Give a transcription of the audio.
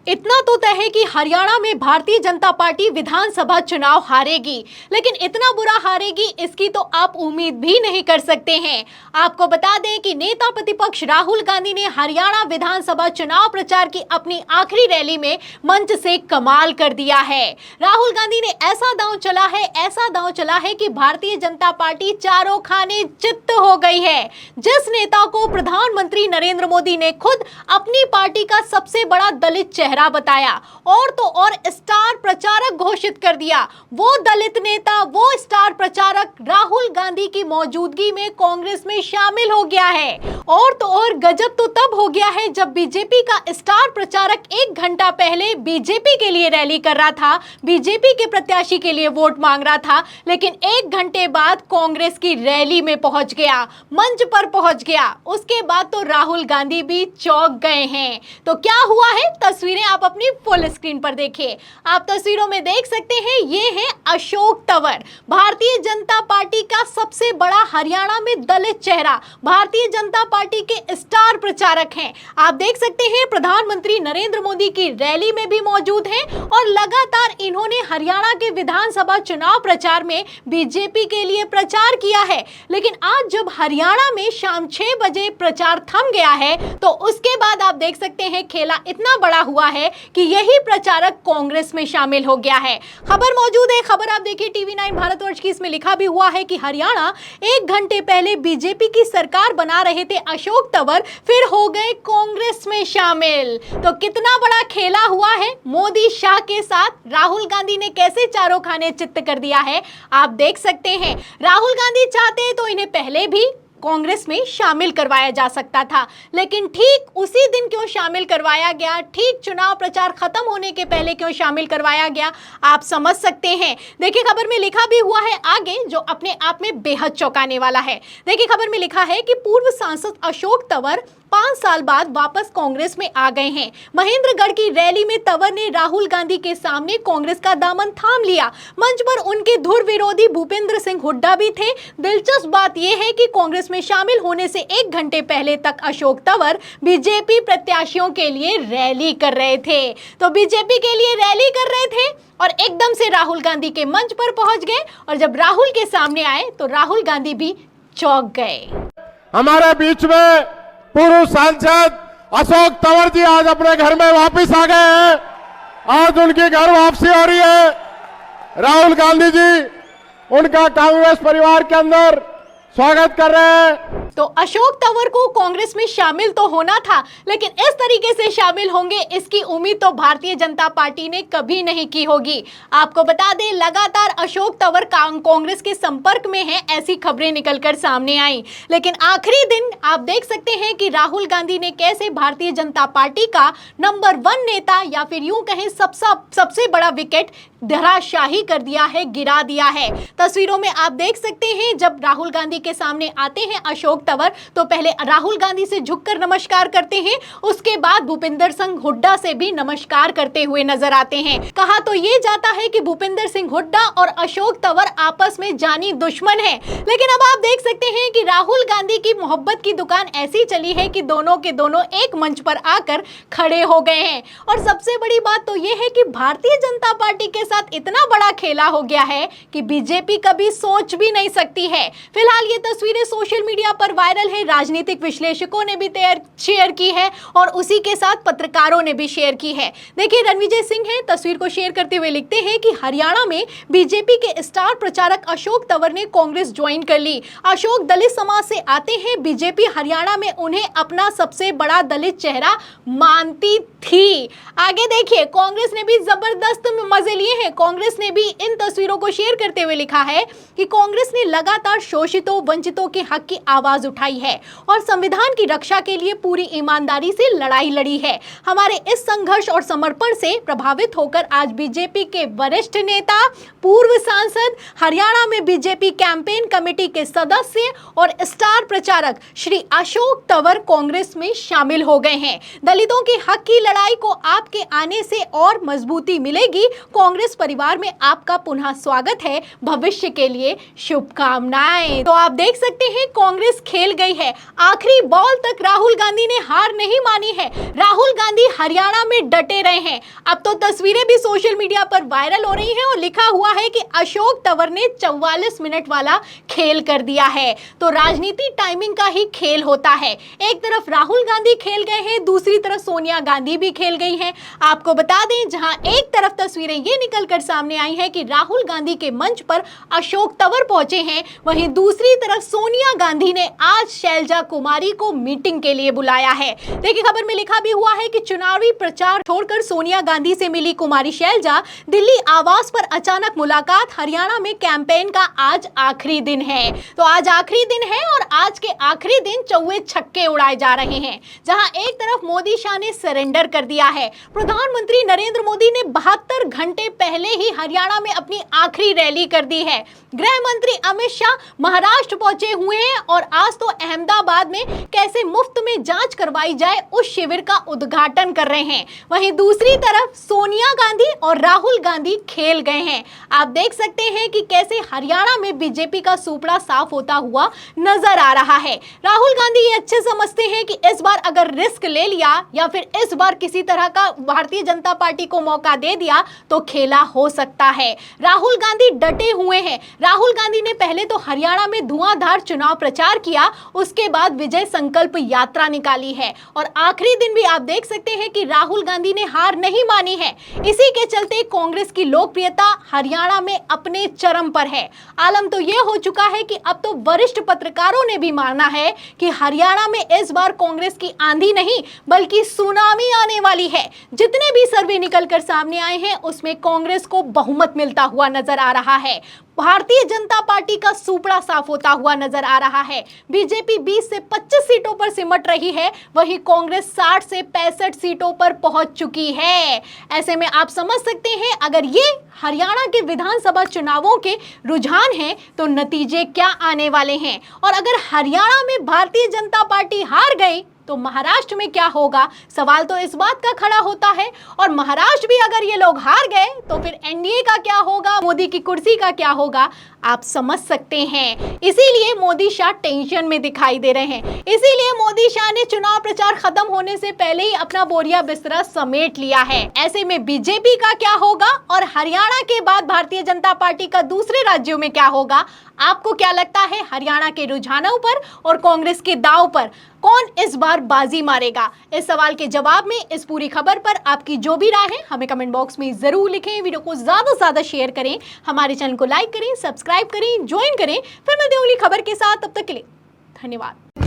इतना तो तय है कि हरियाणा में भारतीय जनता पार्टी विधानसभा चुनाव हारेगी, लेकिन इतना बुरा हारेगी इसकी तो आप उम्मीद भी नहीं कर सकते हैं। आपको बता दें कि नेता प्रतिपक्ष राहुल गांधी ने हरियाणा विधानसभा चुनाव प्रचार की अपनी आखिरी रैली में मंच से कमाल कर दिया है। राहुल गांधी ने ऐसा दांव चला है कि भारतीय जनता पार्टी चारों खाने चित्त हो गई है। जिस नेता को प्रधानमंत्री नरेंद्र मोदी ने खुद अपनी पार्टी का सबसे बड़ा दलित चेहरा बताया और तो और स्टार प्रचारक घोषित कर दिया, वो दलित नेता, वो स्टार प्रचारक राहुल गांधी की मौजूदगी में कांग्रेस में शामिल हो गया है। और तो और गजब तो तब हो गया है जब बीजेपी का स्टार प्रचारक 1 घंटा पहले बीजेपी के लिए रैली कर रहा था, बीजेपी के प्रत्याशी के लिए वोट मांग रहा था, लेकिन 1 घंटे बाद कांग्रेस की रैली में पहुंच गया, मंच पर पहुंच गया। उसके बाद तो राहुल गांधी भी चौंक गए हैं। तो क्या हुआ है, तस्वीरें आप अपनी फुल स्क्रीन पर देखिए। आप तस्वीरों में देख सकते हैं, ये है अशोक तंवर, भारतीय जनता पार्टी का सबसे बड़ा हरियाणा में दलित चेहरा, भारतीय जनता पार्टी के स्टार प्रचारक हैं। आप देख सकते हैं प्रधानमंत्री नरेंद्र मोदी की रैली में भी मौजूद हैं और लगातार इन्होंने हरियाणा के विधानसभा चुनाव प्रचार में बीजेपी के लिए प्रचार किया है। लेकिन आज जब हरियाणा में शाम 6 बजे प्रचार थम गया है तो उसके बाद आप देख सकते हैं खेला इतना बड़ा हुआ है कि यही प्रचारक कांग्रेस में शामिल हो गया है। खबर मौजूद है, खबर आप देखिए TV9 भारतवर्ष की। इसमें लिखा भी हुआ है कि हरियाणा 1 घंटे पहले बीजेपी की सरकार बना रहे थे अशोक तंवर, फिर हो गए कांग्रेस में शामिल। तो कितना बड़ा खेला हुआ है मोदी शाह के साथ। राहुल गांधी ने कैसे चारों खाने चित्त कर दिया है आप देख सकते हैं। राहुल गांधी चाहते हैं तो इन्हें पहले भी कांग्रेस में शामिल करवाया जा सकता था, लेकिन ठीक उसी दिन क्यों शामिल करवाया गया, ठीक चुनाव प्रचार खत्म होने के पहले क्यों शामिल करवाया गया, आप समझ सकते हैं। देखिए खबर में लिखा भी हुआ है आगे, जो अपने आप में बेहद चौंकाने वाला है। देखिए खबर में लिखा है कि पूर्व सांसद अशोक तंवर 5 साल बाद वापस कांग्रेस में आ गए हैं। महेंद्रगढ़ की रैली में तंवर ने राहुल गांधी के सामने कांग्रेस का दामन थाम लिया। मंच पर उनके धुर विरोधी भूपेंद्र सिंह हुड्डा भी थे। दिलचस्प बात यह है कि कांग्रेस में शामिल होने से 1 घंटे पहले तक अशोक तंवर बीजेपी प्रत्याशियों के लिए रैली कर रहे थे। तो बीजेपी के लिए रैली कर रहे थे और एकदम से राहुल गांधी के मंच पर पहुंच गए और जब राहुल के सामने आए तो राहुल गांधी भी चौंक गए। हमारे बीच में पूर्व सांसद अशोक तंवर जी आज अपने घर में वापस आ गए हैं। आज उनकी घर वापसी हो रही है। राहुल गांधी जी उनका कांग्रेस परिवार के अंदर स्वागत कर रहे हैं। तो अशोक तंवर को कांग्रेस में शामिल तो होना था, लेकिन इस तरीके से शामिल होंगे इसकी उम्मीद तो भारतीय जनता पार्टी ने कभी नहीं की होगी। आपको बता दें लगातार अशोक तंवर कांग्रेस के संपर्क में हैं, ऐसी खबरें निकलकर सामने आई। लेकिन आखिरी दिन आप देख सकते हैं कि राहुल गांधी ने कैसे भारतीय जनता पार्टी का नंबर 1 नेता या फिर यूं कहें सबसे बड़ा विकेट धराशाही कर दिया है, गिरा दिया है। तस्वीरों में आप देख सकते हैं जब राहुल गांधी के सामने आते हैं अशोक तंवर तो पहले राहुल गांधी से झुककर नमस्कार करते हैं, उसके बाद भूपेंद्र सिंह हुड्डा से भी नमस्कार करते हुए नजर आते हैं। कहा तो ये जाता है कि भूपेंद्र सिंह हुड्डा और अशोक तंवर आपस में जानी दुश्मन है, लेकिन अब आप देख सकते हैं कि राहुल गांधी की मोहब्बत की दुकान ऐसी चली है कि दोनों के दोनों एक मंच पर आकर खड़े हो गए हैं। और सबसे बड़ी बात तो यह है कि भारतीय जनता पार्टी के साथ इतना बड़ा खेला हो गया है कि बीजेपी कभी सोच भी नहीं सकती है। फिलहाल ये तस्वीरें सोशल मीडिया पर वायरल है, राजनीतिक विश्लेषकों ने भी शेयर की है और उसी के साथ पत्रकारों ने भी शेयर की है। देखिए रणविजय सिंह है, तस्वीर को शेयर करते हुए लिखते हैं कि हरियाणा में बीजेपी के स्टार प्रचारक अशोक तंवर ने कांग्रेस ज्वाइन कर ली। अशोक दलित समाज से आते हैं, बीजेपी हरियाणा में उन्हें अपना सबसे बड़ा दलित चेहरा मानती थी। आगे देखिए कांग्रेस ने भी जबरदस्त मजे लिए हैं। कांग्रेस ने भी इन तस्वीरों को शेयर करते हुए लिखा है कि कांग्रेस ने लगातार शोषितों वंचितों के हक की आवाज उठाई है और संविधान की रक्षा के लिए पूरी ईमानदारी से लड़ाई लड़ी है। हमारे इस संघर्ष और समर्पण से प्रभावित होकर आज बीजेपी के वरिष्ठ नेता, पूर्व सांसद, हरियाणा में बीजेपी कैंपेन कमेटी के सदस्य और स्टार प्रचारक श्री अशोक तंवर कांग्रेस में शामिल हो गए हैं। दलितों के हक की लड़ाई को आपके आने से और मजबूती मिलेगी। कांग्रेस कांग्रेस परिवार में आपका पुनः स्वागत है। भविष्य के लिए शुभकामनाएं। तो आप देख सकते हैं कांग्रेस खेल गई है, आखिरी बॉल तक राहुल गांधी ने हार नहीं मानी है। राहुल गांधी हरियाणा में डटे रहे हैं। अब तो तस्वीरें भी सोशल मीडिया पर वायरल हो रही हैं और लिखा हुआ है कि अशोक तंवर ने 44 मिनट वाला खेल कर दिया है। तो राजनीति टाइमिंग का ही खेल होता है। एक तरफ राहुल गांधी खेल गए हैं, दूसरी तरफ सोनिया गांधी भी खेल गई हैं। आपको बता दें, जहां एक तरफ तस्वीरें ये निकलकर सामने आई हैं कि राहुल गांधी के मंच पर अशोक तंवर पहुंचे हैं, वहीं दूसरी तरफ सोनिया गांधी ने आज शैलजा कुमारी को मीटिंग के लिए बुलाया है। देखिए, खबर में लिखा भी हुआ है कि चुनावी प्रचार छोड़कर सोनिया गांधी से मिली कुमारी शैलजा। दिल्ली आवास पर अचानक मुलाकात। हरियाणा में कैंपेन का आज आखिरी दिन है। तो आज आखिरी दिन है और आज के आखिरी दिन चौवे छक्के उड़ाए जा रहे हैं। जहां एक तरफ मोदी शाह ने सरेंडर कर दिया है। प्रधानमंत्री नरेंद्र मोदी ने 72 घंटे पहले ही हरियाणा में अपनी आखिरी रैली कर दी है। गृह मंत्री अमित शाह महाराष्ट्र पहुंचे हुए हैं और आज तो अहमदाबाद में कैसे मुफ्त में जांच करवाई जाए उस शिविर का उद्घाटन कर रहे हैं। वहीं दूसरी तरफ सोनिया गांधी और राहुल गांधी खेल गए हैं। आप देख सकते हैं कि कैसे हरियाणा में बीजेपी का सुपड़ा साफ होता हुआ नजर आ रहा है। राहुल गांधी ये अच्छे समझते हैं कि इस बार अगर रिस्क ले लिया या फिर इस बार किसी तरह का भारतीय जनता पार्टी को मौका दे दिया तो खेला हो सकता है। राहुल गांधी डटे हुए हैं। राहुल गांधी ने पहले तो हरियाणा में धुआंधार चुनाव प्रचार किया, उसके बाद विजय संकल्प यात्रा निकाली है और आखिरी दिन भी आप देख सकते हैं कि राहुल गांधी ने हार नहीं मानी है। इसी के चलते कांग्रेस की लोकप्रियता हरियाणा में अपने चरम पर है। आलम तो यह हो चुका है कि अब तो वरिष्ठ पत्रकारों ने भी माना है कि हरियाणा में इस बार कांग्रेस की आंधी नहीं बल्कि सुनामी आने वाली है। जितने भी सर्वे निकलकर सामने आए हैं उसमें कांग्रेस को बहुमत मिलता हुआ नजर आ रहा है। भारतीय जनता पार्टी का सुपड़ा साफ होता हुआ नजर आ रहा है। बीजेपी 20 से 25 सीटों पर सिमट रही है, वहीं कांग्रेस 60 से 65 सीटों पर पहुंच चुकी है। ऐसे में आप समझ सकते हैं, अगर ये हरियाणा के विधानसभा चुनावों के रुझान हैं तो नतीजे क्या आने वाले हैं। और अगर हरियाणा में भारतीय जनता पार्टी हार गई तो महाराष्ट्र में क्या होगा, सवाल तो इस बात का खड़ा होता है। और महाराष्ट्र भी अगर ये लोग हार गए तो फिर एनडीए का क्या होगा, मोदी की कुर्सी का क्या होगा, आप समझ सकते हैं। इसीलिए मोदी शाह टेंशन में दिखाई दे रहे हैं। इसीलिए मोदी शाह ने चुनाव प्रचार खत्म होने से पहले ही अपना बोरिया बिस्तरा समेट लिया है। ऐसे में बीजेपी का क्या होगा और हरियाणा के बाद भारतीय जनता पार्टी का दूसरे राज्यों में क्या होगा, आपको क्या लगता है? हरियाणा के रुझानों पर और कांग्रेस के दांव पर कौन इस बार बाजी मारेगा? इस सवाल के जवाब में इस पूरी खबर पर आपकी जो भी राय है हमें कमेंट बॉक्स में जरूर लिखें। वीडियो को ज्यादा से ज्यादा शेयर करें, हमारे चैनल को लाइक करें, सब्सक्राइब करें, ज्वाइन करें। फिर मिलते हैं अगली खबर के साथ, तब तक के लिए धन्यवाद।